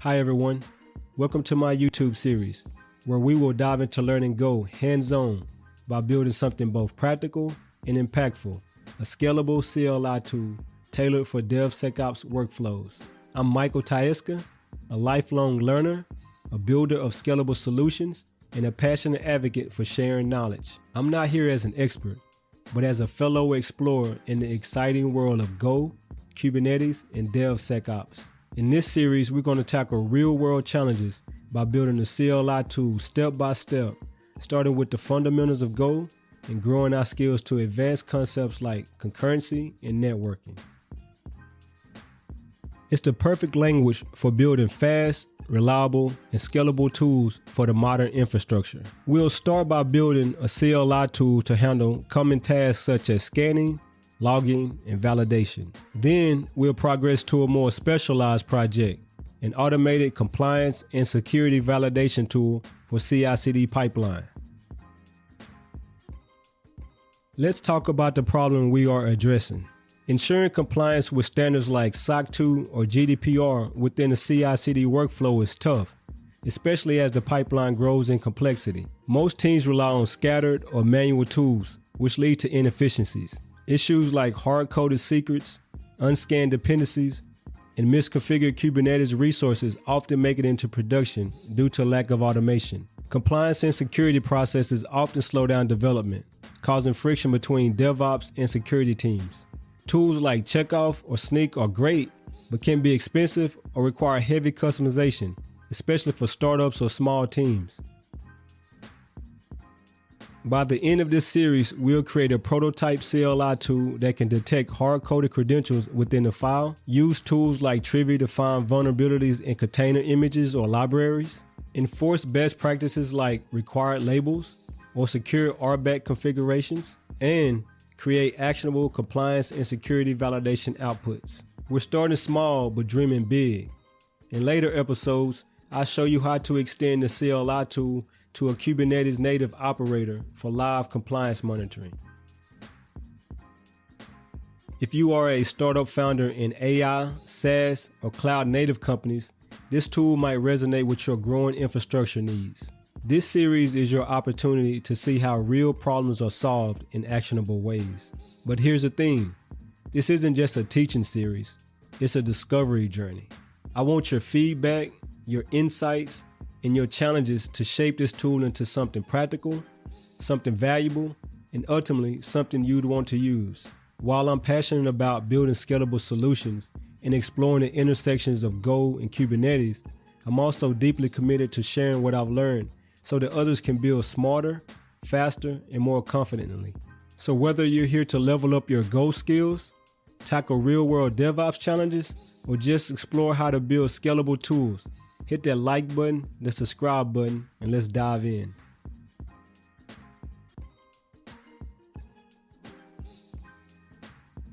Hi everyone, welcome to my YouTube series, where we will dive into learning Go hands-on by building something both practical and impactful, a scalable CLI tool tailored for DevSecOps workflows. I'm Michael Tyeska, a lifelong learner, a builder of scalable solutions, and a passionate advocate for sharing knowledge. I'm not here as an expert, but as a fellow explorer in the exciting world of Go, Kubernetes, and DevSecOps. In this series, we're going to tackle real-world challenges by building a CLI tool step by step, starting with the fundamentals of Go and growing our skills to advanced concepts like concurrency and networking. It's the perfect language for building fast, reliable, and scalable tools for the modern infrastructure. We'll start by building a CLI tool to handle common tasks such as scanning, logging, and validation. Then we'll progress to a more specialized project, an automated compliance and security validation tool for CI/CD pipeline. Let's talk about the problem we are addressing. Ensuring compliance with standards like SOC 2 or GDPR within the CI/CD workflow is tough, especially as the pipeline grows in complexity. Most teams rely on scattered or manual tools, which lead to inefficiencies. Issues like hard-coded secrets, unscanned dependencies, and misconfigured Kubernetes resources often make it into production due to lack of automation. Compliance and security processes often slow down development, causing friction between DevOps and security teams. Tools like Checkoff or Sneak are great, but can be expensive or require heavy customization, especially for startups or small teams. By the end of this series, we'll create a prototype CLI tool that can detect hard-coded credentials within the file, use tools like Trivia to find vulnerabilities in container images or libraries, enforce best practices like required labels or secure RBAC configurations, and create actionable compliance and security validation outputs. We're starting small but dreaming big. In later episodes, I'll show you how to extend the CLI tool to a Kubernetes native operator for live compliance monitoring. If you are a startup founder in AI, SaaS, or cloud native companies, this tool might resonate with your growing infrastructure needs. This series is your opportunity to see how real problems are solved in actionable ways. But here's the thing, this isn't just a teaching series, it's a discovery journey. I want your feedback, your insights, and your challenges to shape this tool into something practical, something valuable, and ultimately something you'd want to use. While I'm passionate about building scalable solutions and exploring the intersections of Go and Kubernetes, I'm also deeply committed to sharing what I've learned so that others can build smarter, faster, and more confidently. So whether you're here to level up your Go skills, tackle real-world DevOps challenges, or just explore how to build scalable tools, hit that like button, the subscribe button, and let's dive in.